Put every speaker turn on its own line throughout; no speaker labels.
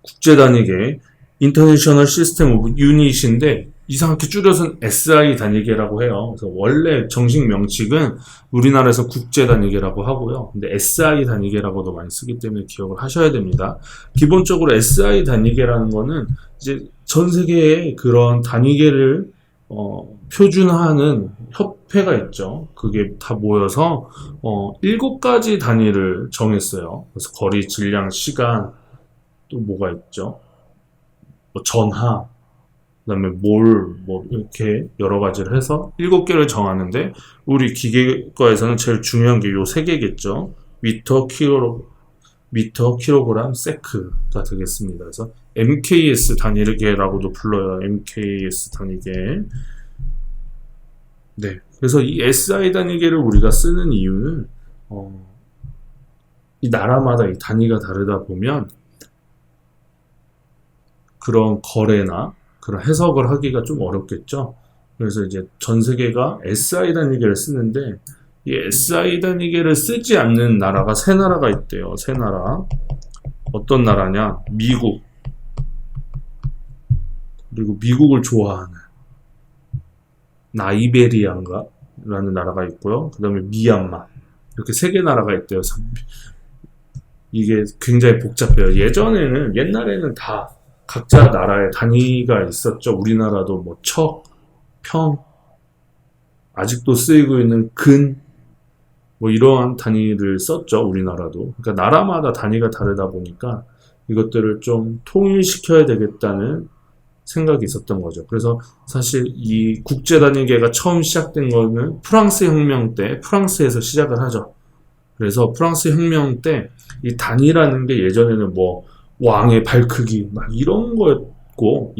국제 단위계 International System of Unit인데 이상하게 줄여서는 SI 단위계라고 해요. 그래서 원래 정식 명칭은 우리나라에서 국제 단위계라고 하고요. 근데 SI 단위계라고도 많이 쓰기 때문에 기억을 하셔야 됩니다. 기본적으로 SI 단위계라는 거는 이제 전 세계에 그런 단위계를 표준화하는 협회가 있죠. 그게 다 모여서 7가지 단위를 정했어요. 그래서 거리, 질량, 시간, 또 뭐가 있죠? 전하, 그다음에 뭐 이렇게 여러 가지를 해서 7개를 정하는데 우리 기계과에서는 제일 중요한 게 요 3개겠죠. 미터, 킬로그램, 세크가 되겠습니다. 그래서 MKS 단위계라고도 불러요. MKS 단위계. 네. 그래서 이 SI 단위계를 우리가 쓰는 이유는 이 나라마다 이 단위가 다르다 보면 그런 거래나 그런 해석을 하기가 좀 어렵겠죠. 그래서 이제 전 세계가 SI 단위계를 쓰는데 이 SI 단위계를 쓰지 않는 나라가 3나라가 있대요. 3나라. 어떤 나라냐? 미국. 그리고 미국을 좋아하는 나이베리아인가? 라는 나라가 있고요. 그 다음에 미얀마. 이렇게 3개 나라가 있대요. 이게 굉장히 복잡해요. 옛날에는 다 각자 나라의 단위가 있었죠. 우리나라도 뭐 척, 평, 아직도 쓰이고 있는 근, 뭐 이러한 단위를 썼죠. 우리나라도. 그러니까 나라마다 단위가 다르다 보니까 이것들을 좀 통일시켜야 되겠다는 생각이 있었던 거죠. 그래서 사실 이 국제 단위계가 처음 시작된 거는 프랑스 혁명 때 프랑스에서 시작을 하죠. 그래서 프랑스 혁명 때 이 단위라는 게 예전에는 뭐 왕의 발 크기 막 이런 거였고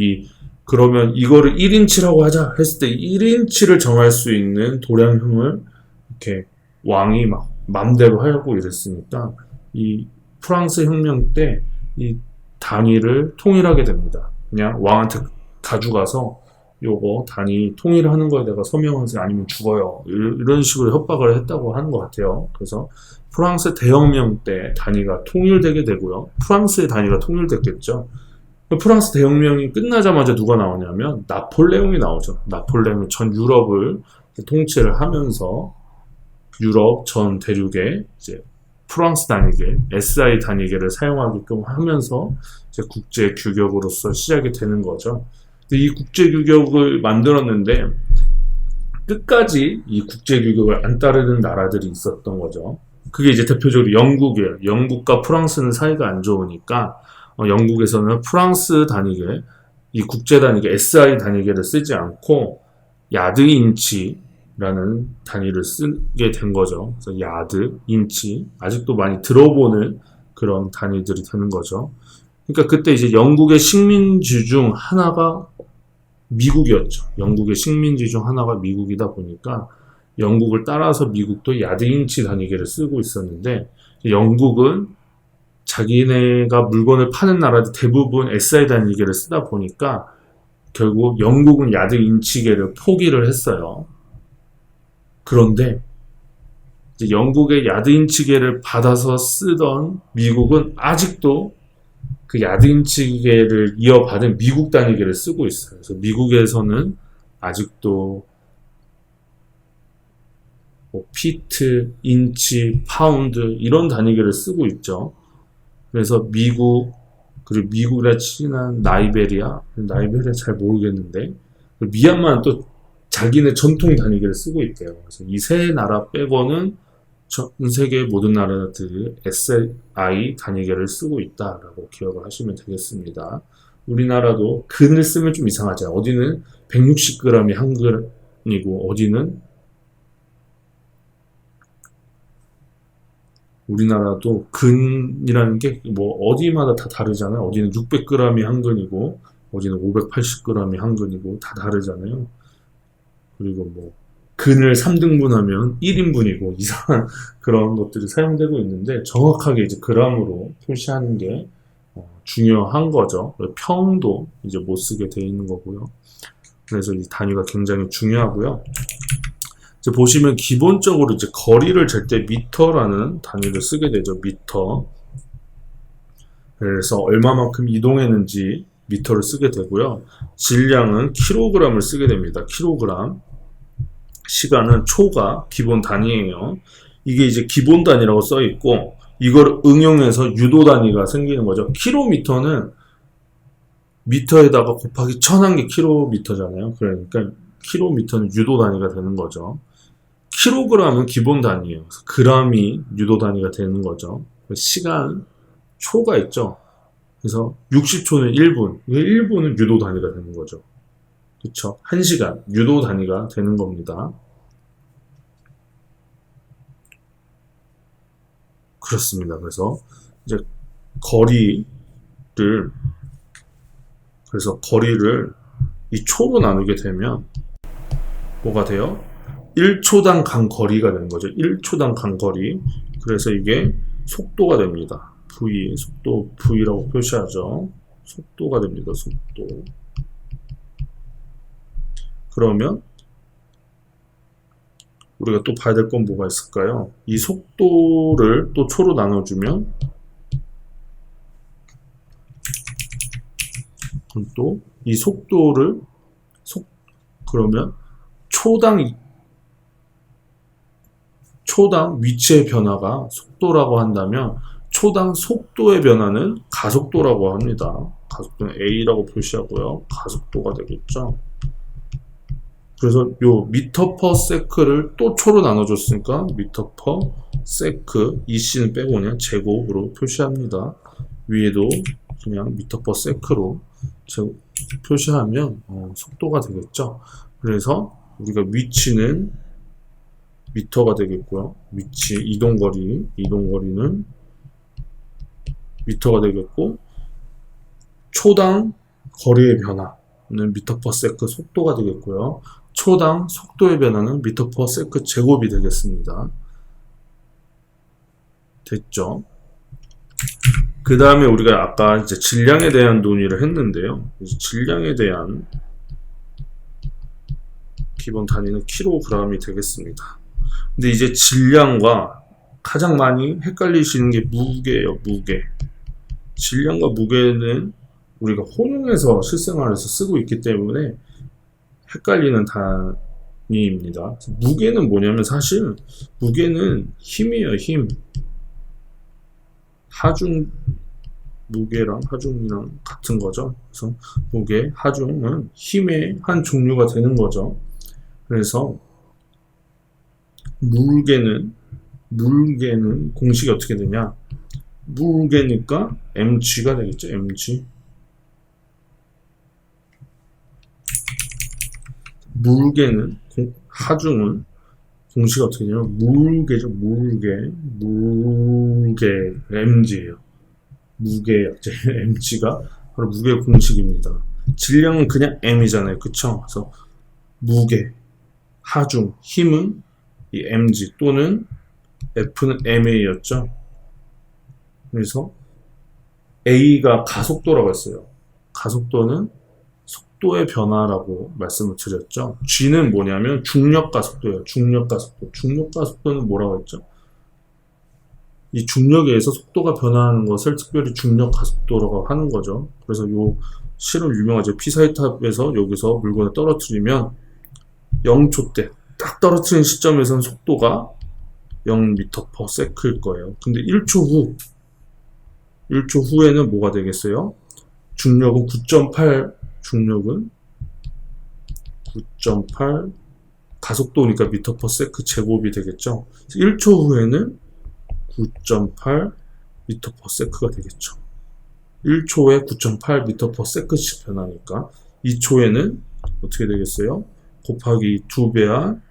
그러면 이거를 1인치라고 하자 했을 때 1인치를 정할 수 있는 도량형을 이렇게 왕이 막 맘대로 하고 이랬으니까 이 프랑스 혁명 때 이 단위를 통일하게 됩니다. 그냥 왕한테 가져가서 요거 단위 통일하는 거에 내가 서명하세요 아니면 죽어요 이런 식으로 협박을 했다고 하는 것 같아요. 그래서 프랑스 대혁명 때 단위가 통일되게 되고요. 프랑스의 단위가 통일됐겠죠. 프랑스 대혁명이 끝나자마자 누가 나오냐면 나폴레옹이 나오죠. 나폴레옹이 전 유럽을 통치를 하면서 유럽 전 대륙에 이제 프랑스 단위계, SI 단위계를 사용하게끔 하면서 이제 국제 규격으로서 시작이 되는 거죠. 이 국제 규격을 만들었는데 끝까지 이 국제 규격을 안 따르는 나라들이 있었던 거죠. 그게 이제 대표적으로 영국이에요. 영국과 프랑스는 사이가 안 좋으니까 영국에서는 프랑스 단위계, 이 국제 단위계 SI 단위계를 쓰지 않고 야드 인치라는 단위를 쓰게 된 거죠. 그래서 야드, 인치 아직도 많이 들어보는 그런 단위들이 되는 거죠. 그러니까 그때 이제 영국의 식민지 중 하나가 미국이었죠. 영국의 식민지 중 하나가 미국이다 보니까 영국을 따라서 미국도 야드인치 단위계를 쓰고 있었는데 영국은 자기네가 물건을 파는 나라들 대부분 SI 단위계를 쓰다 보니까 결국 영국은 야드인치계를 포기를 했어요. 그런데 이제 영국의 야드인치계를 받아서 쓰던 미국은 아직도 그 야드인치계를 이어받은 미국 단위계를 쓰고 있어요. 그래서 미국에서는 아직도 뭐 피트, 인치, 파운드 이런 단위계를 쓰고 있죠. 그래서 미국 그리고 미국이라 친한 나이베리아 잘 모르겠는데 미얀마는 또 자기네 전통 단위계를 쓰고 있대요. 그래서 이 세 나라 빼고는 전 세계 모든 나라들이 SI 단위계를 쓰고 있다라고 기억을 하시면 되겠습니다. 우리나라도 근을 쓰면 좀 이상하죠. 어디는 160g이 한 근이고 어디는 우리나라도 근이라는 게 뭐 어디마다 다 다르잖아요. 어디는 600g이 한 근이고 어디는 580g이 한 근이고 다 다르잖아요. 그리고 뭐 근을 3등분하면 1인분이고 이상한 그런 것들이 사용되고 있는데 정확하게 이제 그람으로 표시하는 게 중요한 거죠. 평도 이제 못 쓰게 돼 있는 거고요. 그래서 이 단위가 굉장히 중요하고요. 이제 보시면 기본적으로 이제 거리를 잴 때 미터라는 단위를 쓰게 되죠. 미터. 그래서 얼마만큼 이동했는지 미터를 쓰게 되고요. 질량은 킬로그램을 쓰게 됩니다. 킬로그램. 시간은 초가 기본 단위예요. 이게 이제 기본 단위라고 써 있고 이걸 응용해서 유도 단위가 생기는 거죠. 킬로미터는 미터에다가 곱하기 1000한 게 킬로미터잖아요. 그러니까 킬로미터는 유도 단위가 되는 거죠. 킬로그램은 기본 단위예요. 그램이 유도 단위가 되는 거죠. 시간 초가 있죠. 그래서 60초는 1분. 1분은 유도 단위가 되는 거죠. 그쵸? 1시간 유도 단위가 되는 겁니다. 그렇습니다. 그래서 이제 거리를 이 초로 나누게 되면 뭐가 돼요? 1초당 간 거리가 되는 거죠. 1초당 간 거리. 그래서 이게 속도가 됩니다. V, 속도 V라고 표시하죠. 속도가 됩니다. 속도. 그러면 우리가 또 봐야 될 건 뭐가 있을까요? 이 속도를 또 초로 나눠주면 또 이 속도를 그러면 초당 위치의 변화가 속도라고 한다면 초당 속도의 변화는 가속도라고 합니다. 가속도는 A라고 표시하고요. 가속도가 되겠죠. 그래서 요 미터 퍼 세크를 또 초로 나눠줬으니까 미터 퍼 세크 EC는 빼고 그냥 제곱으로 표시합니다. 위에도 그냥 미터 퍼 세크로 표시하면 속도가 되겠죠. 그래서 우리가 위치는 미터가 되겠고요. 위치 이동거리는 미터가 되겠고 초당 거리의 변화는 미터 퍼 세크 속도가 되겠고요. 초당 속도의 변화는 미터 퍼 세크 제곱이 되겠습니다. 됐죠? 그 다음에 우리가 아까 이제 질량에 대한 논의를 했는데요. 질량에 대한 기본 단위는 킬로그램이 되겠습니다. 근데 이제 질량과 가장 많이 헷갈리시는 게 무게예요. 무게. 질량과 무게는 우리가 혼용해서 실생활에서 쓰고 있기 때문에 헷갈리는 단위입니다. 무게는 뭐냐면 사실 무게는 힘이에요. 힘. 무게랑 하중이랑 같은 거죠. 그래서 무게, 하중은 힘의 한 종류가 되는 거죠. 그래서 무게는 공식이 어떻게 되냐? 무게니까 mg가 되겠죠. mg. 하중은 공식이 어떻게 되냐면 무게죠. 무게 mg예요. 무게 약자 mg가 바로 무게 공식입니다. 질량은 그냥 m이잖아요. 그쵸? 그래서 무게, 하중, 힘은 이 mg 또는 F는 ma였죠. 그래서 A가 가속도라고 했어요. 가속도는 속도의 변화라고 말씀을 드렸죠. G는 뭐냐면 중력 가속도예요. 중력 가속도. 중력 가속도는 뭐라고 했죠? 이 중력에 의해서 속도가 변화하는 것을 특별히 중력 가속도라고 하는 거죠. 그래서 요 실은 유명하죠. 피사이탑에서 여기서 물건을 떨어뜨리면 0초 때 딱 떨어뜨린 시점에서는 속도가 0m/s일 거예요. 근데 1초 후에는 뭐가 되겠어요? 중력은 9.8 가속도니까 m/s 제곱이 되겠죠. 1초 후에는 9.8 m/s가 되겠죠. 1초에 9.8 m/s씩 변하니까 2초에는 어떻게 되겠어요? 곱하기 2배야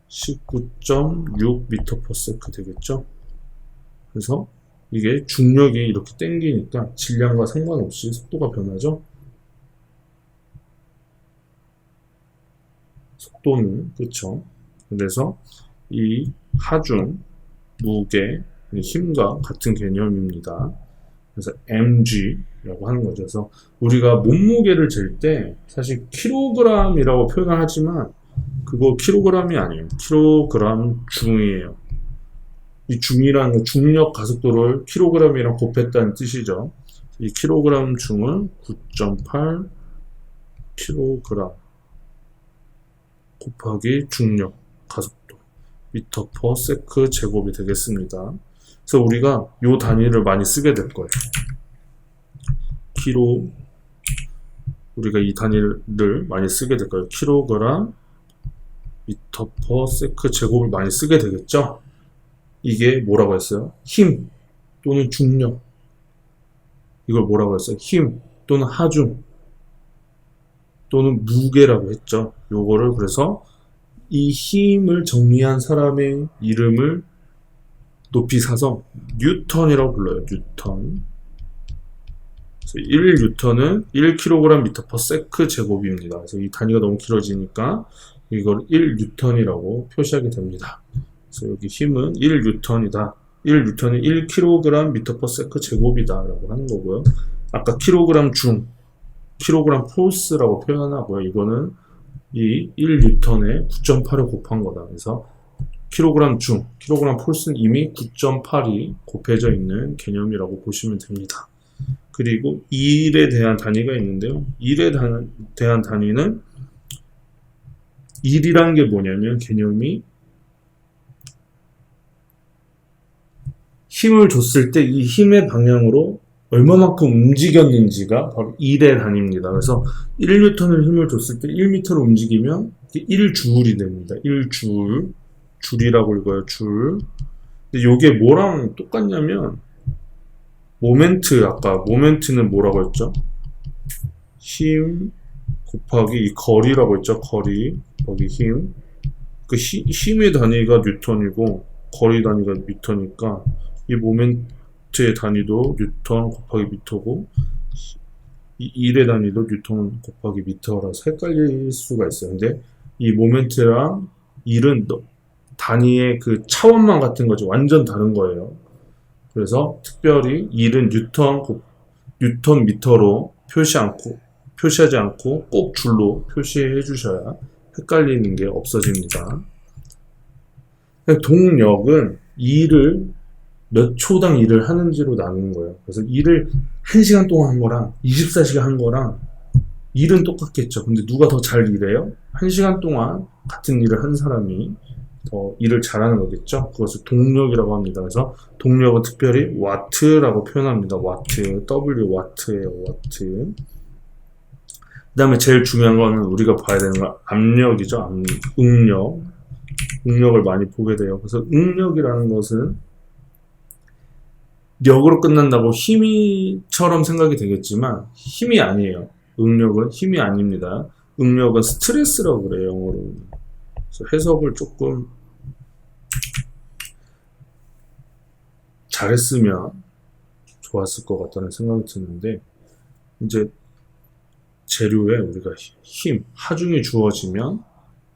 19.6 m/s 되겠죠. 그래서 이게 중력이 이렇게 땡기니까 질량과 상관없이 속도가 변하죠. 속도는 그렇죠. 그래서 이 하중, 무게, 힘과 같은 개념입니다. 그래서 mg라고 하는 거죠. 그래서 우리가 몸무게를 잴 때 사실 킬로그램이라고 표현을 하지만 그거 킬로그램이 아니에요. 킬로그램 중이에요. 이 중이라는 건 중력 가속도를 킬로그램이랑 곱했다는 뜻이죠. 이 킬로그램 중은 9.8 킬로그램 곱하기 중력, 가속도, 미터 퍼 세크 제곱이 되겠습니다. 그래서 우리가 이 단위를 많이 쓰게 될 거예요. 킬로, 우리가 이 단위를 많이 쓰게 될 거예요. 킬로그램, 미터 퍼 세크 제곱을 많이 쓰게 되겠죠? 이게 뭐라고 했어요? 힘 또는 중력. 이걸 뭐라고 했어요? 힘 또는 하중 또는 무게라고 했죠. 요거를 그래서 이 힘을 정리한 사람의 이름을 높이 사서 뉴턴이라고 불러요. 뉴턴. 1뉴턴은 1kg 미터 퍼 세크 제곱입니다. 그래서 이 단위가 너무 길어지니까 이걸 1뉴턴이라고 표시하게 됩니다. 그래서 여기 힘은 1뉴턴이다. 1뉴턴이 1kg 미터 퍼 세크 제곱이다 라고 하는 거고요. 아까 킬로그램 중, 킬로그램 포스라고 표현하고요. 이거는 이 1뉴턴에 9.8을 곱한 거다. 그래서 킬로그램 중, 킬로그램 폴스는 이미 9.8이 곱해져 있는 개념이라고 보시면 됩니다. 그리고 1에 대한 단위가 있는데요. 1에 대한 단위는 1이라는 게 뭐냐면 개념이 힘을 줬을 때 이 힘의 방향으로 얼마만큼 움직였는지가 바로 1의 단위입니다. 그래서 1뉴턴을 힘을 줬을 때 1m를 움직이면 1줄이 됩니다. 1줄. 줄이라고 읽어요. 줄. 근데 요게 뭐랑 똑같냐면 모멘트, 아까 모멘트는 뭐라고 했죠? 힘 곱하기 이 거리라고 했죠. 거리 곱하기 힘. 그 힘의 단위가 뉴턴이고 거리 단위가 미터니까 이 모멘트의 단위도 뉴턴 곱하기 미터고 이 1의 단위도 뉴턴 곱하기 미터라서 헷갈릴 수가 있어요. 근데 이 모멘트랑 1은 단위의 그 차원만 같은 거죠. 완전 다른 거예요. 그래서 특별히 1은 뉴턴 미터로 표시하지 않고 꼭 줄로 표시해 주셔야 헷갈리는 게 없어집니다. 동력은 일을 몇 초당 일을 하는지로 나누는 거예요. 그래서 일을 1시간 동안 한 거랑 24시간 한 거랑 일은 똑같겠죠. 근데 누가 더 잘 일해요? 1시간 동안 같은 일을 한 사람이 더 일을 잘하는 거겠죠. 그것을 동력이라고 합니다. 그래서 동력은 특별히 와트라고 표현합니다. 와트, W 와트예요. 와트. 그 다음에 제일 중요한 거는 우리가 봐야 되는 건 압력이죠. 응력. 응력을 많이 보게 돼요. 그래서 응력이라는 것은 력으로 끝난다고 힘이처럼 생각이 되겠지만 힘이 아니에요. 응력은 힘이 아닙니다. 응력은 스트레스라고 그래요. 영어로. 그래서 해석을 조금 잘했으면 좋았을 것 같다는 생각이 드는데, 이제 재료에 우리가 힘, 하중이 주어지면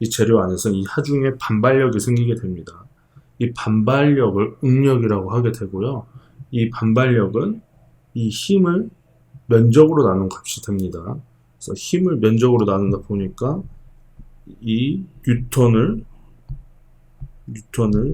이 재료 안에서 이 하중에 반발력이 생기게 됩니다. 이 반발력을 응력이라고 하게 되고요. 이 반발력은 이 힘을 면적으로 나눈 값이 됩니다. 그래서 힘을 면적으로 나눈다 보니까 이 뉴턴을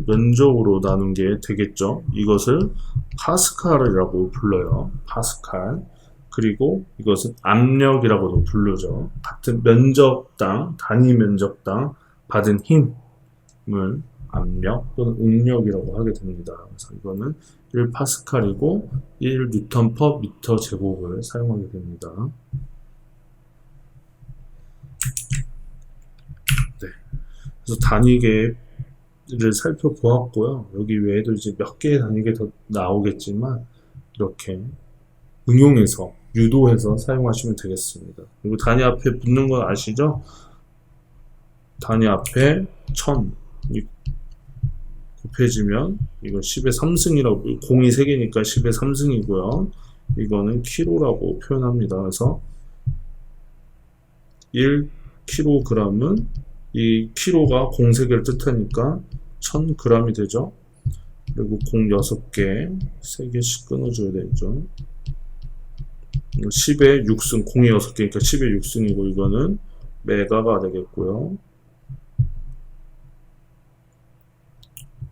면적으로 나눈 게 되겠죠. 이것을 파스칼이라고 불러요. 파스칼. 그리고 이것은 압력이라고도 부르죠. 같은 면적당, 단위 면적당 받은 힘을 압력 또는 응력이라고 하게 됩니다. 그래서 이거는 1파스칼이고 1뉴턴 퍼 미터 제곱을 사용하게 됩니다. 네. 그래서 단위계를 살펴보았고요. 여기 외에도 이제 몇 개의 단위계 더 나오겠지만 이렇게 응용해서 유도해서 사용하시면 되겠습니다. 그리고 단위 앞에 붙는 건 아시죠? 단위 앞에 1000 곱해지면 이건 10의 3승이라고, 공이 3개니까 10의 3승이고요. 이거는 키로라고 표현합니다. 그래서 1kg은 이 키로가 공 3개를 뜻하니까 1000g이 되죠. 그리고 공 6개, 3개씩 끊어줘야 되죠. 10의 6승, 공이 6개니까 10의 6승이고 이거는 메가가 되겠고요.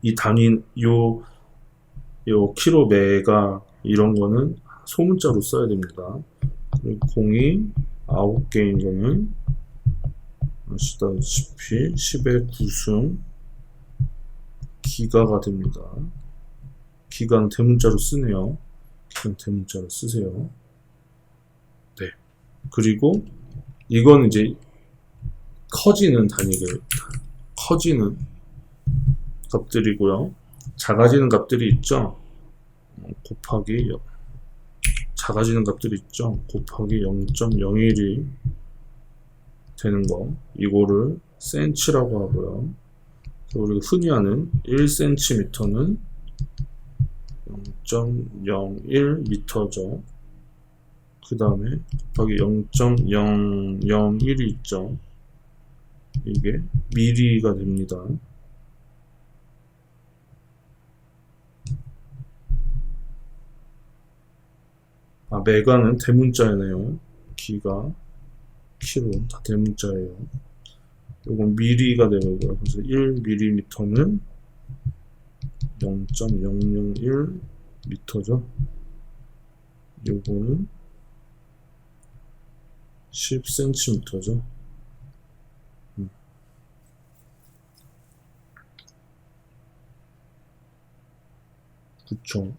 이 단위, 요 킬로 메가 이런 거는 소문자로 써야 됩니다. 공이 9개인 거는 아시다시피 10의 9승 기가가 됩니다. 기가는 대문자로 쓰네요. 기가는 대문자로 쓰세요. 네. 그리고 이건 이제 커지는 단위가 커지는 값들이고요. 작아지는 값들이 있죠. 곱하기 작아지는 값들이 있죠. 곱하기 0.01이 되는 거, 이거를 센치라고 하고요. 우리가 흔히 하는 1cm는 0.01m죠. 그 다음에 곱하기 0.001이 있죠. 이게 미리가 됩니다. 메가는 대문자네요. 기가, 키로 다 대문자예요. 요건 미리가 되고요. 그래서 1mm는 0.001m죠. 요거는 10cm죠. 그쵸.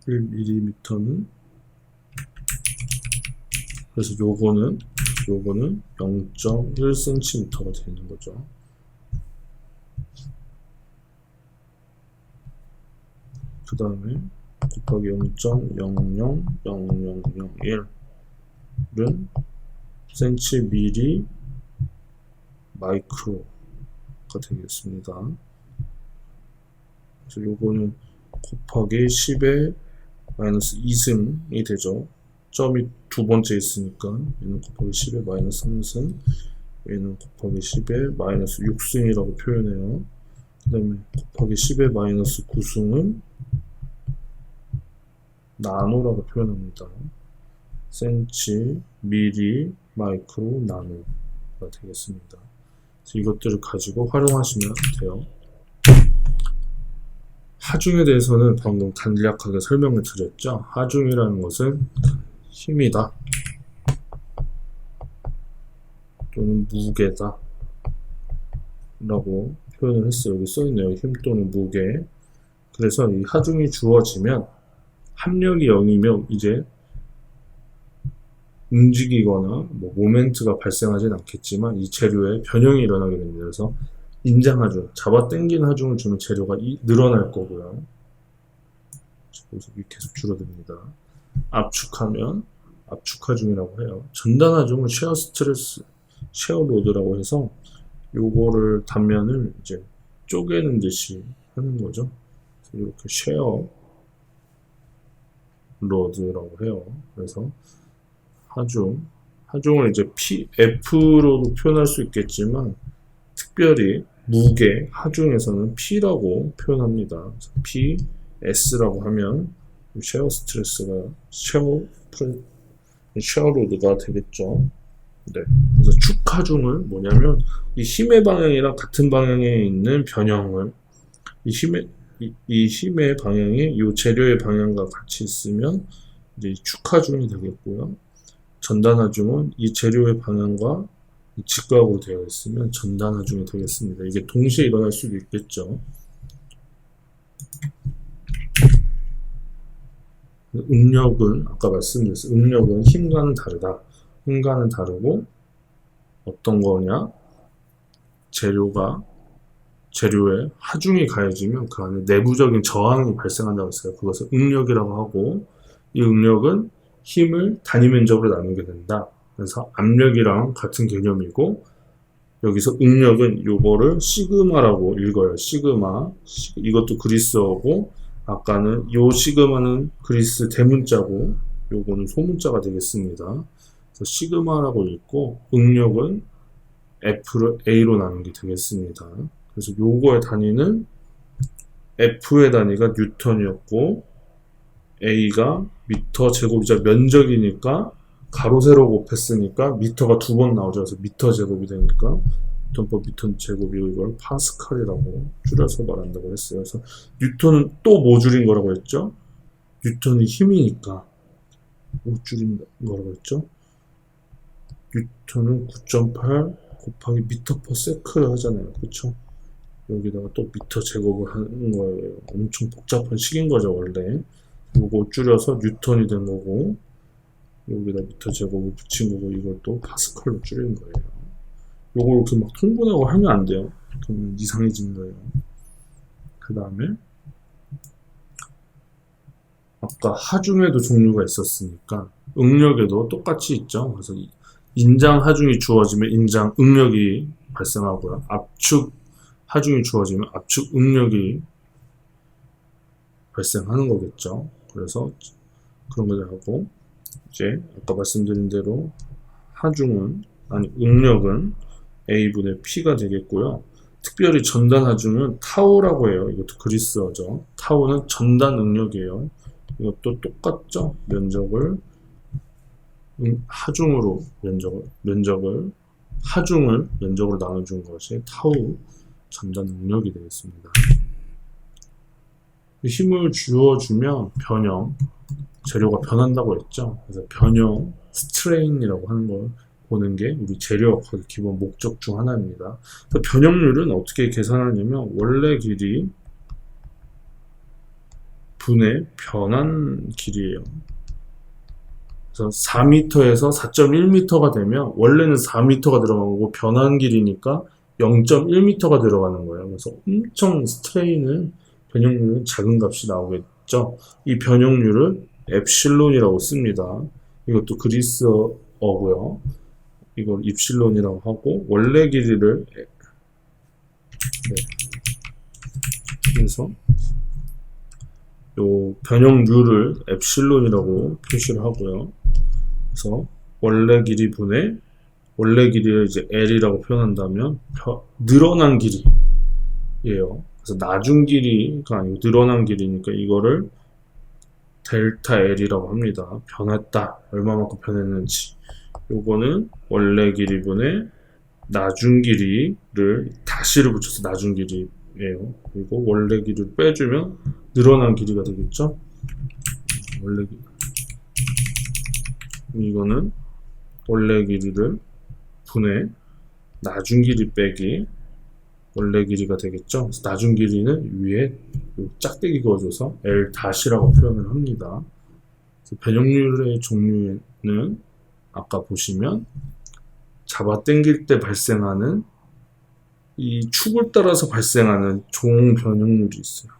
1mm는 그래서 요거는 0.1cm가 되는 거죠. 그 다음에 곱하기 0.000001은 센티미리 마이크로가 되겠습니다. 그래서 요거는 곱하기 10의 마이너스 2승이 되죠. 점이 두 번째 있으니까 얘는 곱하기 10의 마이너스 3승, 얘는 곱하기 10의 마이너스 6승이라고 표현해요. 그 다음에 곱하기 10의 마이너스 9승은 나노라고 표현합니다. 센치, 미리, 마이크로, 나노가 되겠습니다. 그래서 이것들을 가지고 활용하시면 돼요. 하중에 대해서는 방금 간략하게 설명을 드렸죠. 하중이라는 것은 힘이다 또는 무게다 라고 표현을 했어요. 여기 써있네요. 힘 또는 무게. 그래서 이 하중이 주어지면 합력이 0이면 이제 움직이거나 모멘트가 발생하진 않겠지만 이 재료에 변형이 일어나게 됩니다. 그래서 인장하중, 잡아당긴 하중을 주면 재료가 늘어날 거고요. 그래서 계속 줄어듭니다. 압축하면 압축하중이라고 해요. 전단하중은 쉐어 스트레스, 쉐어 로드라고 해서 요거를 단면을 이제 쪼개는 듯이 하는 거죠. 이렇게 쉐어 로드라고 해요. 그래서 하중을 이제 F로도 표현할 수 있겠지만 특별히 무게, 하중에서는 P라고 표현합니다. PS라고 하면 쉐어 스트레스가 쉐어 로드가 되겠죠. 네. 그래서 축하중은 뭐냐면 이 힘의 방향이랑 같은 방향에 있는 변형을 이 힘의 방향이 이 재료의 방향과 같이 있으면 이제 축하중이 되겠고요. 전단하중은 이 재료의 방향과 직각으로 되어 있으면 전단하중이 되겠습니다. 이게 동시에 일어날 수도 있겠죠. 응력은 아까 말씀드렸어요. 응력은 힘과는 다르다. 힘과는 다르고 어떤 거냐? 재료에 하중이 가해지면 그 안에 내부적인 저항이 발생한다고 했어요. 그것을 응력이라고 하고 이 응력은 힘을 단위 면적으로 나누게 된다. 그래서 압력이랑 같은 개념이고 여기서 응력은 요거를 시그마라고 읽어요. 시그마. 이것도 그리스어고 아까는 요 시그마는 그리스 대문자고 요거는 소문자가 되겠습니다. 그래서 시그마라고 읽고 응력은 F를 A로 나눈 게 되겠습니다. 그래서 요거의 단위는 F의 단위가 뉴턴이었고 A가 미터 제곱이자 면적이니까 가로 세로 곱했으니까 미터가 두 번 나오죠. 그래서 미터 제곱이 되니까 뉴턴법 뉴턴 제곱이고 이걸 파스칼이라고 줄여서 말한다고 했어요. 그래서 뉴턴은 또 뭐 줄인 거라고 했죠? 뉴턴이 힘이니까 뭐 줄인 거라고 했죠? 뉴턴은 9.8 곱하기 미터 퍼 세크 하잖아요. 그쵸? 여기다가 또 미터 제곱을 하는 거예요. 엄청 복잡한 식인 거죠, 원래. 요거 줄여서 뉴턴이 된 거고, 여기다 미터 제곱을 붙인 거고, 이걸 또 파스칼로 줄인 거예요. 요걸 이렇게 막 통분하고 하면 안 돼요. 그러면 이상해지는 거예요. 그 다음에, 아까 하중에도 종류가 있었으니까, 응력에도 똑같이 있죠. 그래서 인장 하중이 주어지면 인장 응력이 발생하고요. 압축 하중이 주어지면 압축 응력이 발생하는 거겠죠. 그래서 그런 거를 하고, 이제 아까 말씀드린 대로 응력은 A분의 P가 되겠고요. 특별히 전단 하중은 타우라고 해요. 이것도 그리스어죠. 타우는 전단 응력이에요. 이것도 똑같죠. 면적을 하중으로 하중을 면적으로 나눠준 것이 타우 전단 응력이 되겠습니다. 힘을 주어주면 재료가 변한다고 했죠. 그래서 변형, 스트레인이라고 하는 걸 보는 게 우리 재료학의 기본 목적 중 하나입니다. 변형률은 어떻게 계산하냐면 원래 길이 분의 변한 길이에요. 그래서 4m에서 4.1m가 되면 원래는 4m가 들어가고 변한 길이니까 0.1m가 들어가는 거예요. 그래서 엄청 변형률은 작은 값이 나오겠죠. 이 변형률을 엡실론이라고 씁니다. 이것도 그리스어고요. 이걸 입실론이라고 하고 원래 길이를 그래서 요 변형률을 엡실론이라고 표시를 하고요. 그래서 원래 길이 분의 원래 길이를 이제 L이라고 표현한다면 늘어난 길이에요. 그래서 나중 길이가 아니고 늘어난 길이니까 이거를 델타 L이라고 합니다. 변했다. 얼마만큼 변했는지. 요거는 원래 길이분의 나중 길이를 다시를 붙여서 나중 길이에요. 그리고 원래 길이를 빼주면 늘어난 길이가 되겠죠. 원래 길이. 이거는 원래 길이를 분의 나중 길이 빼기 원래 길이가 되겠죠. 그래서 나중 길이는 위에 짝대기 그어줘서 L-라고 표현을 합니다. 변형률의 종류는 아까 보시면 잡아당길 때 발생하는 이 축을 따라서 발생하는 종 변형률이 있어요.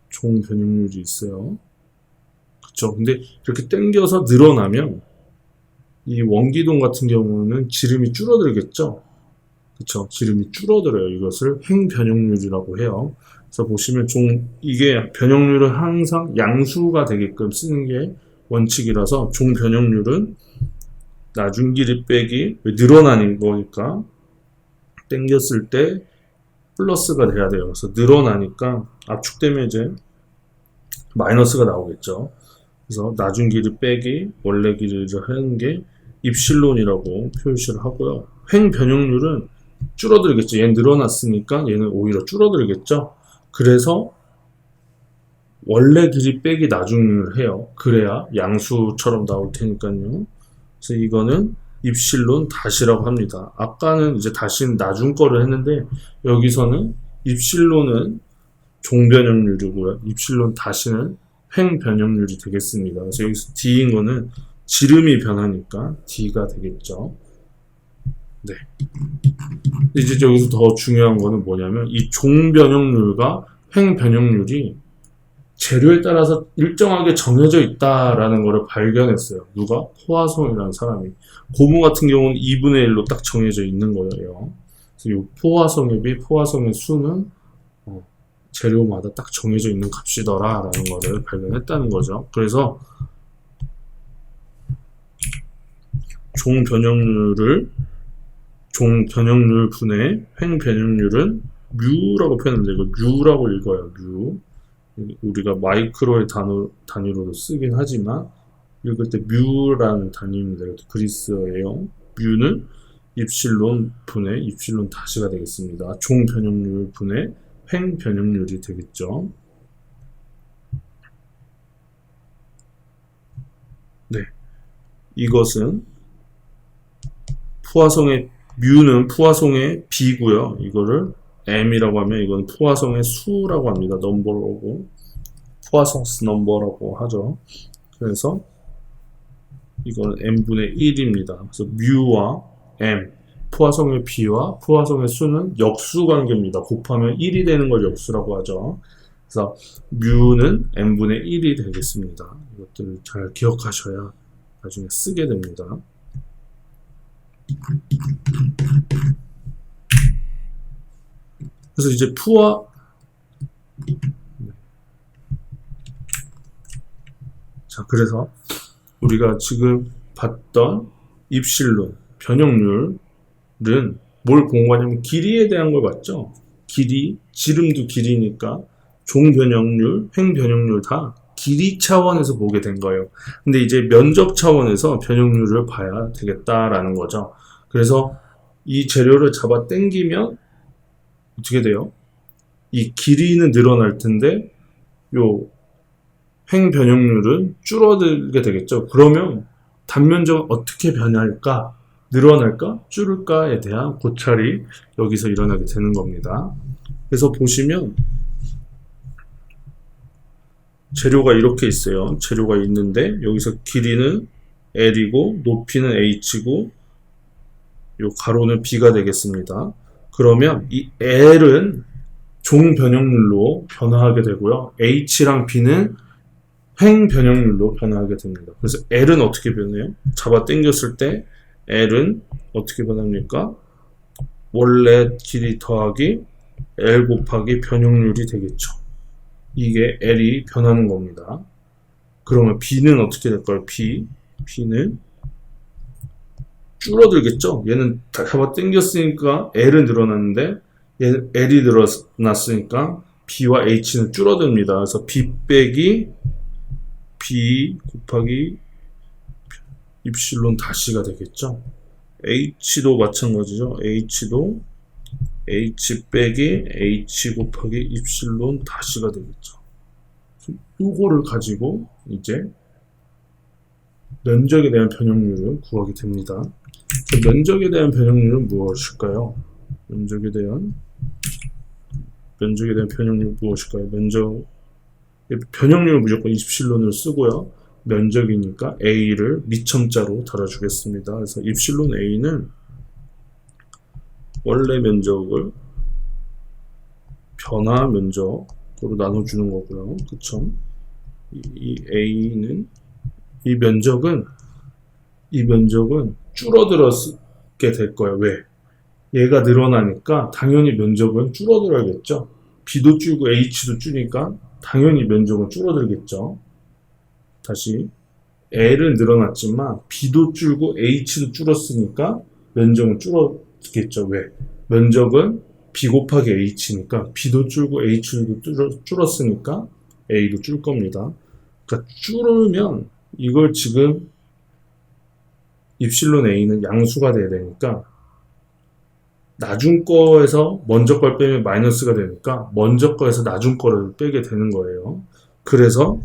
종 변형률이 있어요. 그쵸? 근데 이렇게 당겨서 늘어나면 이 원기둥 같은 경우는 지름이 줄어들겠죠? 그쵸? 지름이 줄어들어요. 이것을 횡변형률이라고 해요. 그래서 보시면 이게 변형률은 항상 양수가 되게끔 쓰는 게 원칙이라서 종 변형률은 나중 길이 빼기 늘어나는 거니까 당겼을 때 플러스가 돼야 돼요. 그래서 늘어나니까 압축되면 이제 마이너스가 나오겠죠. 그래서 나중 길이 빼기 원래 길이를 하는 게 입실론이라고 표시를 하고요. 횡 변형률은 줄어들겠죠. 얘는 늘어났으니까 얘는 오히려 줄어들겠죠. 그래서 원래 길이 빼기 나중을 해요. 그래야 양수처럼 나올 테니까요. 그래서 이거는 입실론 다시라고 합니다. 아까는 이제 다시는 나중 거를 했는데 여기서는 입실론은 종변형률이고요. 입실론 다시는 횡변형률이 되겠습니다. 그래서 여기서 D인 거는 지름이 변하니까 D가 되겠죠. 네. 이제 여기서 더 중요한 거는 뭐냐면 이 종변형률과 횡변형률이 재료에 따라서 일정하게 정해져 있다라는 것을 발견했어요. 누가? 포화송이라는 사람이. 고무 같은 경우는 2분의 1로 딱 정해져 있는 거예요. 그래서 이 포화송의 수는 재료마다 딱 정해져 있는 값이더라라는 것을 발견했다는 거죠. 그래서 종변형률 분의 횡변형률은 뮤라고 표현합니다. 이거 뮤라고 읽어요. 뮤. 우리가 마이크로의 단위로도 쓰긴 하지만 읽을 때 뮤라는 단위입니다. 이것도 그리스어예요. 뮤는 입실론 분의 입실론 다시가 되겠습니다. 종 변형률 분의 횡 변형률이 되겠죠. 네, 이것은 푸아송의 뮤는 푸아송의 b고요. 이거를 m이라고 하면 이건 푸아송의 수라고 합니다. 넘버라고 푸아송스 넘버라고 하죠. 그래서 이건 m분의 1입니다. 그래서 뮤와 m, 푸아송의 b와 푸아송의 수는 역수 관계입니다. 곱하면 1이 되는 걸 역수라고 하죠. 그래서 뮤는 m분의 1이 되겠습니다. 이것들을 잘 기억하셔야 나중에 쓰게 됩니다. 그래서 이제 그래서 우리가 지금 봤던 입실론, 변형률은 뭘 공부하냐면 길이에 대한 걸 봤죠. 길이, 지름도 길이니까 종 변형률, 횡 변형률 다 길이 차원에서 보게 된 거예요. 근데 이제 면적 차원에서 변형률을 봐야 되겠다라는 거죠. 그래서 이 재료를 잡아 당기면 어떻게 돼요? 이 길이는 늘어날 텐데 요 횡 변형률은 줄어들게 되겠죠. 그러면 단면적은 어떻게 변할까? 늘어날까? 줄을까에 대한 고찰이 여기서 일어나게 되는 겁니다. 그래서 보시면 재료가 이렇게 있어요. 재료가 있는데 여기서 길이는 L이고 높이는 H고 요 가로는 B가 되겠습니다. 그러면 이 L은 종 변형률로 변화하게 되고요. H랑 B는 횡 변형률로 변화하게 됩니다. 그래서 L은 어떻게 변해요? 잡아 당겼을 때 L은 어떻게 변합니까? 원래 길이 더하기 L 곱하기 변형률이 되겠죠. 이게 L이 변하는 겁니다. 그러면 B는 어떻게 될까요? B는 줄어들겠죠? 얘는 잡아 당겼으니까 L은 늘어났는데 L이 늘어났으니까 B와 H는 줄어듭니다. 그래서 B 빼기 B 곱하기 입실론 다시가 되겠죠. H도 마찬가지죠. H도 H 빼기 H 곱하기 입실론 다시가 되겠죠. 이거를 가지고 이제 면적에 대한 변형률을 구하게 됩니다. 면적에 대한 변형률은 무엇일까요? 면적에 대한 변형률은 무엇일까요? 변형률은 무조건 입실론을 쓰고요. 면적이니까 A를 미첨자로 달아주겠습니다. 그래서 입실론 A는 원래 면적을 변화 면적으로 나눠주는 거고요. 그쵸? 이 A는 이 면적은 줄어들게 될 거예요. 왜? 얘가 늘어나니까 당연히 면적은 줄어들어야겠죠. B도 줄고 H도 줄니까 당연히 면적은 줄어들겠죠. 다시 L은 늘어났지만 B도 줄고 H도 줄었으니까 면적은 줄었겠죠. 왜? 면적은 B 곱하기 H니까 B도 줄고 H도 줄었으니까 A도 줄 겁니다. 그러니까 줄으면 이걸 지금 입실론 A는 양수가 돼야 되니까 나중 거에서 먼저 걸 빼면 마이너스가 되니까 먼저 거에서 나중 거를 빼게 되는 거예요. 그래서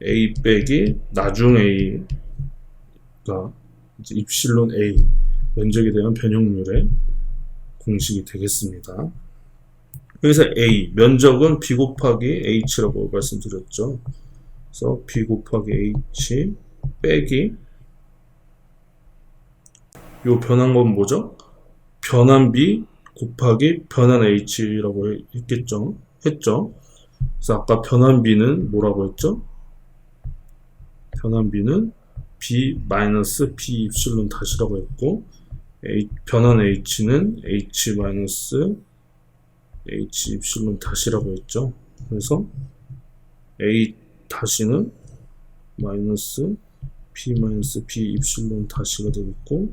A 빼기 나중 A가 이제 입실론 A 면적에 대한 변형률의 공식이 되겠습니다. 여기서 A 면적은 B 곱하기 H라고 말씀드렸죠. 그래서 B 곱하기 H 빼기 요 변한 건 뭐죠? 변한 B 곱하기 변한 H라고 했죠. 그래서 아까 변한 B는 뭐라고 했죠? 변한 B는 B 마이너스 B 입실론 다시라고 했고 변한 H는 H 마이너스 H 입실론 다시라고 했죠. 그래서 A 다시는 마이너스 B 마이너스 B 입실론 다시가 되겠고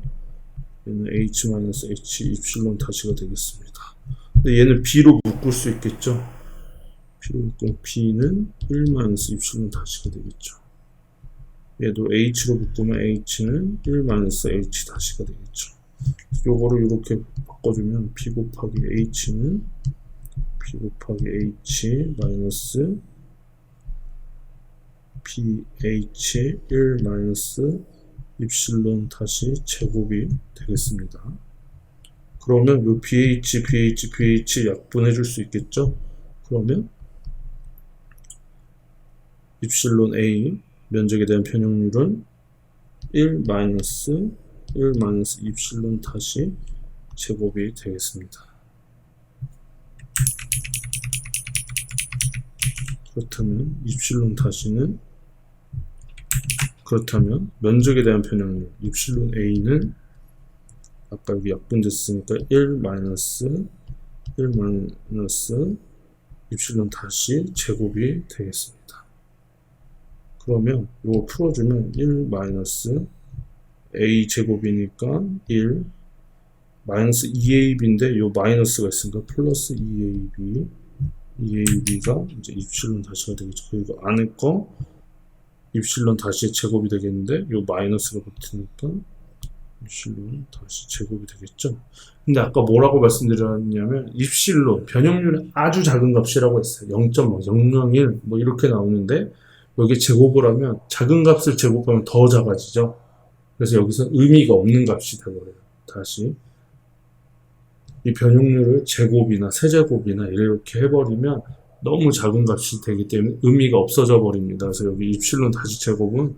얘는 H 마이너스 H 입실론 다시가 되겠습니다. 근데 얘는 B로 묶을 수 있겠죠. B로 묶으면 B는 1 마이너스 입실론 다시가 되겠죠. 얘도 H로 묶으면 H는 1 마이너스 H 다시가 되겠죠. 요거를 이렇게 바꿔주면 B 곱하기 H는 B 곱하기 H 마이너스 BH 1 마이너스 입실론 다시 제곱이 되겠습니다. 그러면 요 BH 약분해 줄 수 있겠죠? 그러면 입실론 A 면적에 대한 변형률은 1 마이너스 입실론 다시 제곱이 되겠습니다. 그렇다면 입실론 다시는 그렇다면 면적에 대한 변형률 입실론 A는 아까 여기 약분됐으니까 1 마이너스 입실론 다시 제곱이 되겠습니다. 그러면 이거 풀어주면 1 마이너스 A 제곱이니까 1 마이너스 2AB인데 요 마이너스가 있으니까 플러스 2AB가 이제 입실론 다시가 되겠죠. 그리고 안에 거 입실론 다시 제곱이 되겠는데 요 마이너스가 붙으니까 입실론 다시 제곱이 되겠죠. 근데 아까 뭐라고 말씀드렸냐면 입실론 변형률은 아주 작은 값이라고 했어요. 0.001 뭐 이렇게 나오는데 여기 제곱을 하면 작은 값을 제곱하면 더 작아지죠. 그래서 여기서 의미가 없는 값이 되버려요. 다시 이 변형률을 제곱이나 세제곱이나 이렇게 해버리면 너무 작은 값이 되기 때문에 의미가 없어져 버립니다. 그래서 여기 입실론 다시 제곱은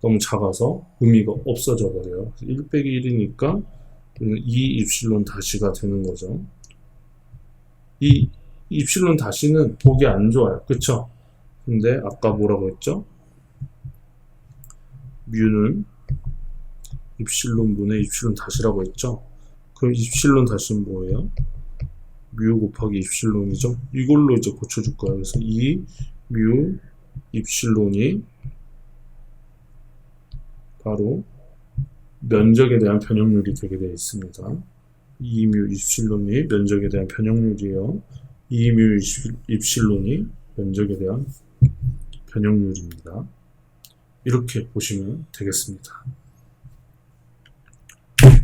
너무 작아서 의미가 없어져 버려요. 1 빼기 1이니까 2 입실론 다시가 되는 거죠. 이 입실론 다시는 보기 안 좋아요. 그쵸? 근데 아까 뭐라고 했죠? 뮤는 입실론분의 입실론 다시라고 했죠? 그럼 입실론 다시는 뭐예요? 뮤 곱하기 입실론이죠? 이걸로 이제 고쳐줄 거예요. 그래서 이 뮤 입실론이 바로 면적에 대한 변형률이 되게 되어 있습니다. 2뮤 입실론이 면적에 대한 변형률이에요. 2뮤 입실론이 면적에 대한 변형률입니다. 이렇게 보시면 되겠습니다.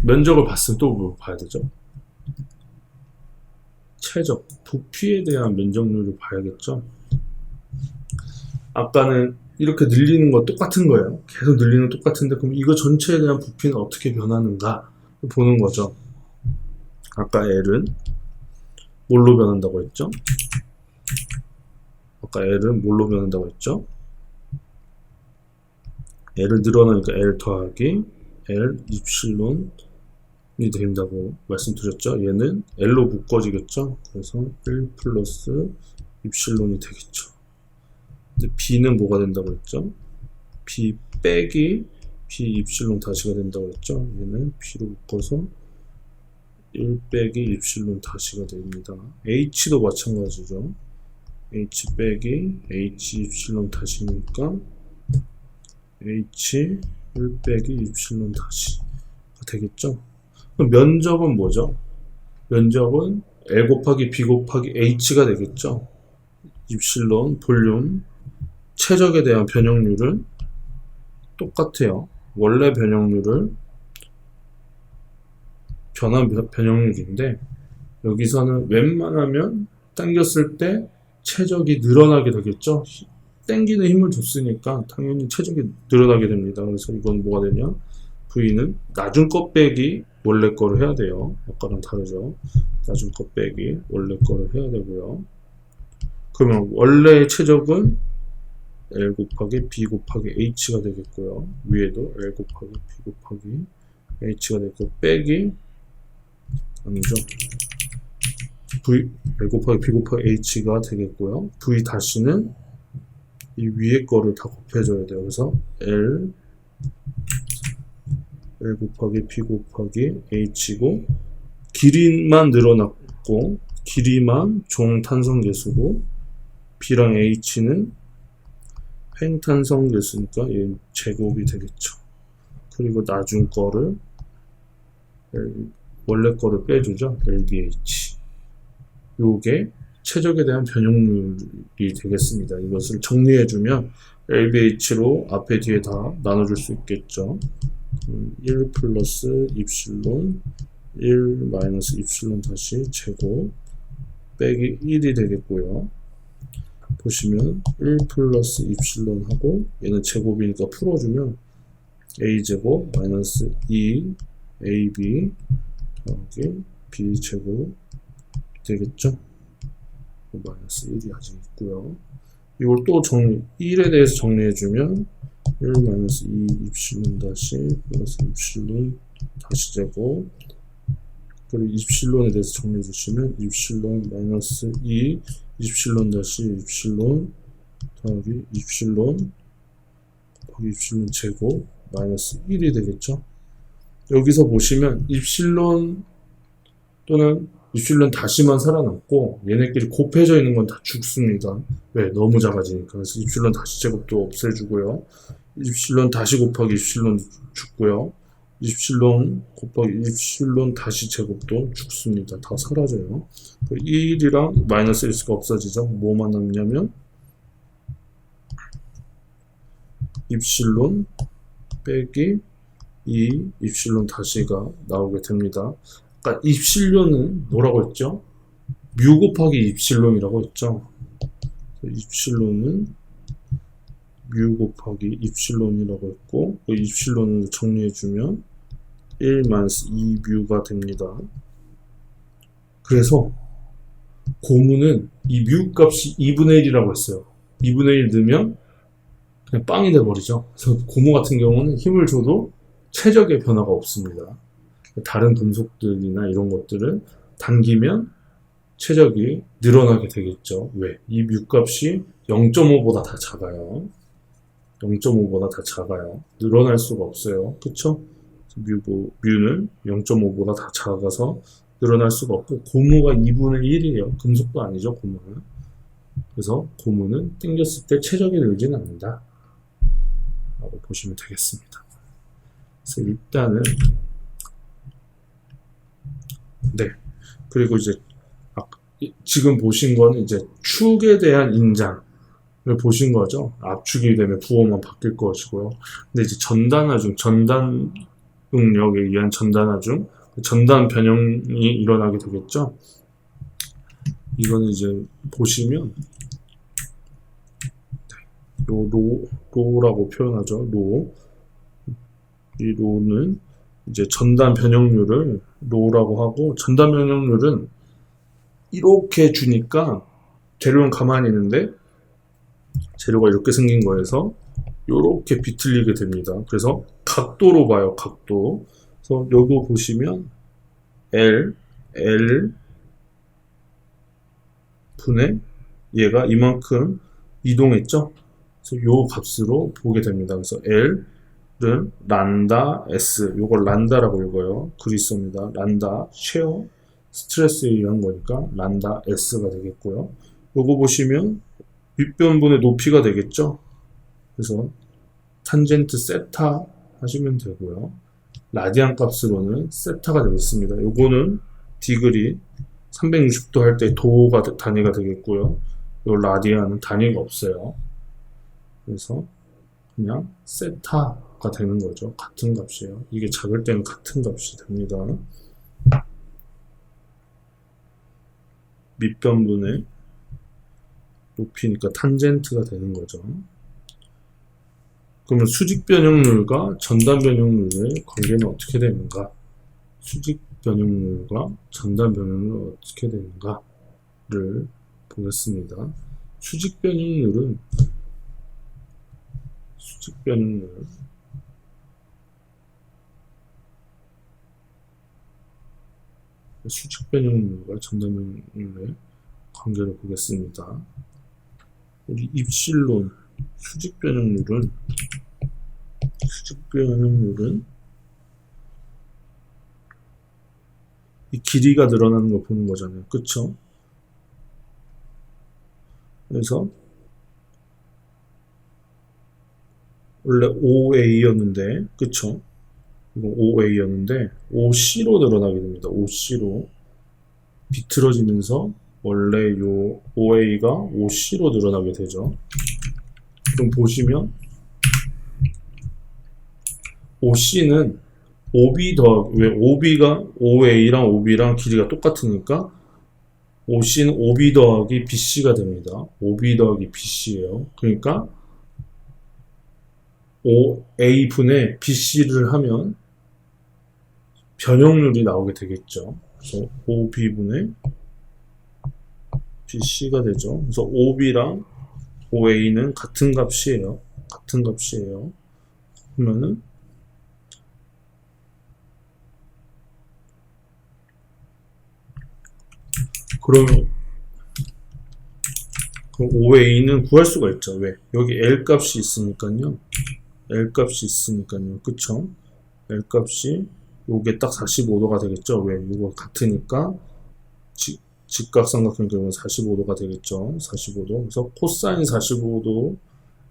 면적을 봤으면 또 뭐 봐야 되죠? 최적, 부피에 대한 면적률을 봐야겠죠? 아까는 이렇게 늘리는 거 똑같은 거예요. 계속 늘리는 거 똑같은데 그럼 이거 전체에 대한 부피는 어떻게 변하는가 보는 거죠. 아까 L은 뭘로 변한다고 했죠? L을 늘어나니까 L 더하기 L 입실론이 된다고 말씀드렸죠. 얘는 L로 묶어지겠죠. 그래서 1 플러스 입실론이 되겠죠. 근데 B는 뭐가 된다고 했죠? B 빼기 B 입실론 다시가 된다고 했죠. 얘는 B로 묶어서 1 빼기 입실론 다시가 됩니다. H도 마찬가지죠. H 빼기 H 입실론 다시니까 H 1 빼기 입실론 다시가 되겠죠. 그럼 면적은 뭐죠? 면적은 L 곱하기 B 곱하기 H가 되겠죠. 입실론, 볼륨, 최적에 대한 변형률은 똑같아요. 원래 변형률을 변한 변형률인데 여기서는 웬만하면 당겼을 때 최적이 늘어나게 되겠죠. 당기는 힘을 줬으니까 당연히 최적이 늘어나게 됩니다. 그래서 이건 뭐가 되냐? V는 나중 것 빼기 원래 거를 해야 돼요. 아까랑 다르죠. 나중 것 빼기 원래 거를 해야 되고요. 그러면 원래의 최적은 L 곱하기 B 곱하기 H가 되겠고요. 위에도 L 곱하기 B 곱하기 H가 되고 빼기 아니죠. L 곱하기 B 곱하기 H가 되겠고요. V 다시는 이 위에 거를 다 곱해줘야 돼요. 그래서 L 곱하기 B 곱하기 H고 길이만 늘어났고 길이만 종탄성계수고 B랑 H는 횡탄성계수니까 얘 제곱이 되겠죠. 그리고 나중 거를 원래 거를 빼주죠. LBH. 요게 최적에 대한 변형률이 되겠습니다. 이것을 정리해주면 LBH로 앞에 뒤에 다 나눠줄 수 있겠죠. 1 플러스 입실론 1 마이너스 입실론 다시 제곱 빼기 1이 되겠고요. 보시면 1 플러스 입실론 하고 얘는 제곱이니까 풀어주면 a제곱 마이너스 2 ab 여기 b제곱 되겠죠? 마이너스 1이 아직 있고요. 이걸 또 1에 대해서 정리해주면 1 마이너스 2 입실론 다시 플러스 입실론 다시 제곱 그리고 입실론에 대해서 정리해주시면 입실론 마이너스 2 입실론 다시 입실론 더하기 입실론 거기 입실론 제곱 마이너스 1이 되겠죠. 여기서 보시면 입실론 또는 입실론 다시만 살아남고 얘네끼리 곱해져 있는 건 다 죽습니다. 왜? 너무 작아지니까. 그래서 입실론 다시 제곱도 없애주고요. 입실론 다시 곱하기 입실론 죽고요. 입실론 곱하기 입실론 다시 제곱도 죽습니다. 다 사라져요. 1이랑 마이너스 1가 없어지죠. 뭐만 남냐면 입실론 빼기 2 입실론 다시가 나오게 됩니다. 그러니까 입실론은 뭐라고 했죠? 뮤 곱하기 입실론이라고 했죠. 입실론은 뮤 곱하기 입실론이라고 했고 그 입실론을 정리해주면 1 마이너스 2뮤가 됩니다. 그래서 고무는 이 뮤 값이 2분의 1이라고 했어요. 2분의 1 넣으면 그냥 빵이 돼버리죠. 그래서 고무 같은 경우는 힘을 줘도 최적의 변화가 없습니다. 다른 금속들이나 이런 것들은 당기면 최적이 늘어나게 되겠죠. 왜? 이 뮤 값이 0.5보다 다 작아요. 0.5보다 다 작아요. 늘어날 수가 없어요. 그쵸? 뮤는 0.5보다 다 작아서 늘어날 수가 없고 고무가 2분의 1이에요. 금속도 아니죠, 고무는. 그래서 고무는 당겼을 때 최적이 늘진 않는다 라고 보시면 되겠습니다. 그래서 일단은 네. 그리고 이제 지금 보신 거는 이제 축에 대한 인장을 보신 거죠. 압축이 되면 부호만 바뀔 것이고요. 근데 이제 전단하중, 전단 응력에 의한 전단하중, 전단 변형이 일어나게 되겠죠. 이거는 이제 보시면 요 로라고 표현하죠. 이 로는 이제 전단 변형률을 로라고 하고 전단 변형률은 이렇게 주니까 재료는 가만히 있는데 재료가 이렇게 생긴 거에서 이렇게 비틀리게 됩니다. 그래서 각도로 봐요. 각도. 그래서 여기 보시면 L 분의 얘가 이만큼 이동했죠. 그래서 요 값으로 보게 됩니다. 그래서 L은 란다 S, 요걸 란다라고 읽어요. 그리스입니다. 란다 쉐어 스트레스에 의한 거니까 란다 S가 되겠고요. 요거 보시면 윗변분의 높이가 되겠죠. 그래서 탄젠트 세타 하시면 되고요. 라디안 값으로는 세타가 되겠습니다. 요거는 디그리 360도 할 때 도가 단위가 되겠고요. 요 라디안은 단위가 없어요. 그래서 그냥 세타가 되는 거죠. 같은 값이에요. 이게 작을 때는 같은 값이 됩니다. 밑변분의 높이니까 탄젠트가 되는 거죠. 그러면 수직 변형률과 전단 변형률의 관계는 어떻게 되는가? 수직 변형률과 전단 변형률은 어떻게 되는가를 보겠습니다. 수직 변형률은 수직 변형률과 전단 변형률의 관계를 보겠습니다. 우리 입실론 수직 변형률은 이 길이가 늘어나는 거 보는 거잖아요. 그쵸? 그래서 원래 OA였는데 그쵸? 이거 OA였는데 OC로 늘어나게 됩니다. OC로 비틀어지면서 원래 요 OA가 OC로 늘어나게 되죠. 그럼 보시면 OC는 OB 왜 OB가 OA랑 OB랑 길이가 똑같으니까 OC는 OB 더하기 BC가 됩니다. OB 더하기 BC예요. 그러니까 OA분의 BC를 하면 변형률이 나오게 되겠죠. 그래서 OB분의 BC가 되죠. 그래서 OB랑 OA는 같은 값이에요. 같은 값이에요. 그러면은 그러면 그럼 OA는 구할 수가 있죠. 왜? 여기 L 값이 있으니까요. L 값이 있으니까요. 그쵸? L 값이 요게 딱 45도가 되겠죠. 왜? 이거 같으니까 직각삼각형 경우는 45도가 되겠죠. 45도. 그래서 코사인 45도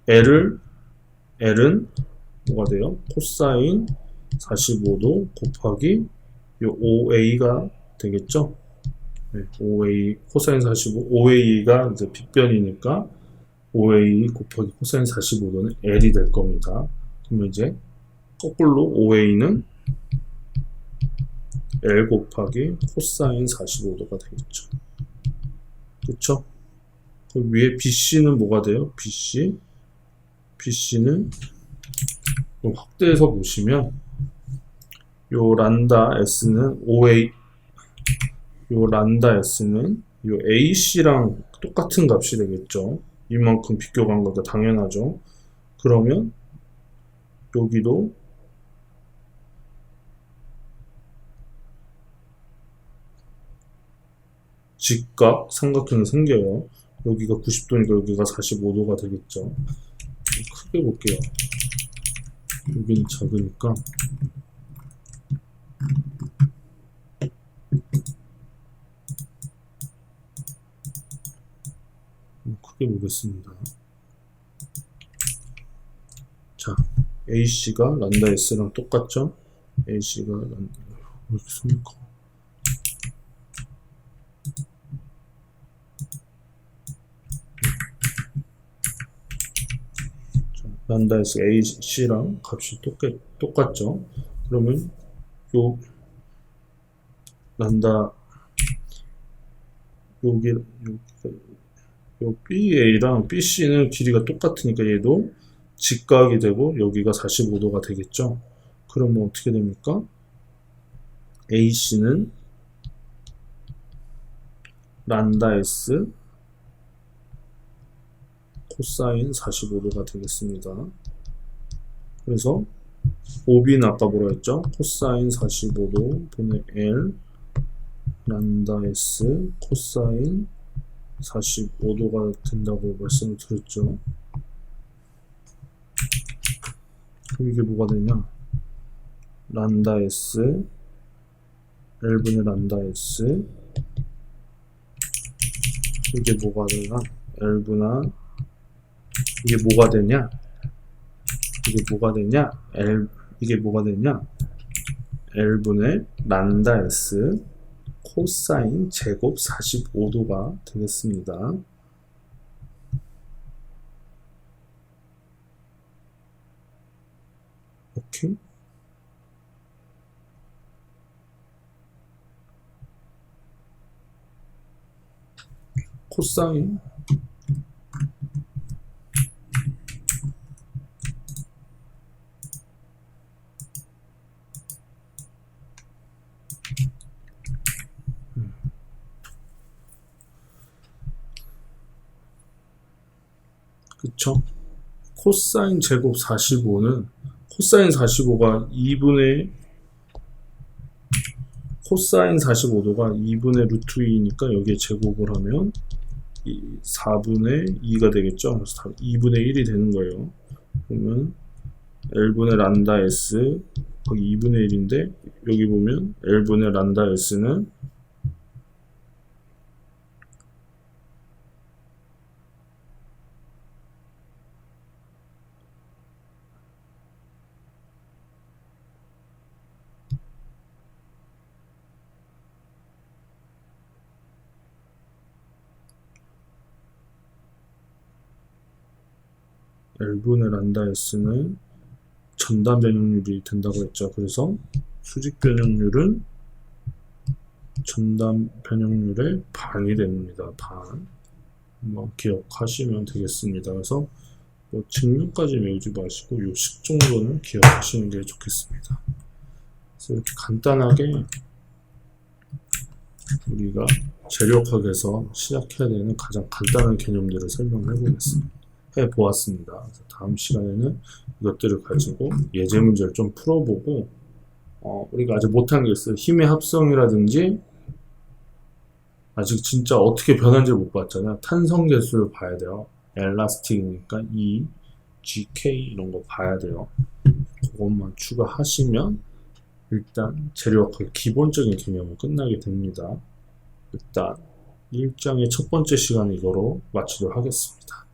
L은 뭐가 돼요? 코사인 45도 곱하기 요 OA가 되겠죠. 네, OA 코사인 45 OA가 이제 빗변이니까 OA 곱하기 코사인 45도는 L이 될 겁니다. 그러면 이제 거꾸로 OA는 L 곱하기 코사인 45도가 되겠죠. 그쵸? 그 위에 BC는 뭐가 돼요? BC는 확대해서 보시면 요 란다 S는 OA 요 란다 S는 요 AC랑 똑같은 값이 되겠죠. 이만큼 비교간 거가 당연하죠. 그러면 여기도 직각 삼각형이 생겨요. 여기가 90도니까 여기가 45도가 되겠죠. 크게 볼게요. 여기는 작으니까 크게 보겠습니다. 자, AC가 란다 S랑 똑같죠? AC가 란다 왜 이렇게 손이 커? 란다 S AC랑 값이 똑같죠? 그러면 요 란다 여기 요 BA랑 BC는 길이가 똑같으니까 얘도 직각이 되고 여기가 45도가 되겠죠. 그러면 어떻게 됩니까? AC는 란다 S 코사인 45도가 되겠습니다. 그래서 OB는 아까 뭐라 했죠? 코사인 45도 분의 L 란다 S 코사인 45도가 된다고 말씀을 드렸죠. 그럼 이게 뭐가 되냐? 란다 S L분의 란다 S 이게 뭐가 되냐? L분한 이게 뭐가 되냐? 이게 뭐가 되냐? 이게 뭐가 되냐? L분의 란다 S 코사인 제곱 45도가 되겠습니다. 오케이? 코사인 그쵸? 코사인 제곱 45는 코사인 45가 2분의 코사인 45도가 2분의 루트 2니까 여기에 제곱을 하면 4분의 2가 되겠죠. 그래서 2분의 1이 되는 거예요. 그러면 L분의 란다 S 거기 2분의 1인데 여기 보면 L분의 란다 S는 L분의 란다 S는 전단 변형률이 된다고 했죠. 그래서 수직 변형률은 전단 변형률의 반이 됩니다. 반. 한번 기억하시면 되겠습니다. 그래서 뭐 증명까지 외우지 마시고 요식 정도는 기억하시는 게 좋겠습니다. 그래서 이렇게 간단하게 우리가 재료학에서 시작해야 되는 가장 간단한 개념들을 설명해 보았습니다. 그래서 다음 시간에는 이것들을 가지고 예제 문제를 좀 풀어보고 우리가 아직 못한 게 있어요. 힘의 합성이라든지 아직 진짜 어떻게 변한지 못 봤잖아요. 탄성 계수를 봐야 돼요. 엘라스틱이니까 E, GK 이런 거 봐야 돼요. 그것만 추가하시면 일단 재료학의 기본적인 개념은 끝나게 됩니다. 일단 1장의 첫 번째 시간 이거로 마치도록 하겠습니다.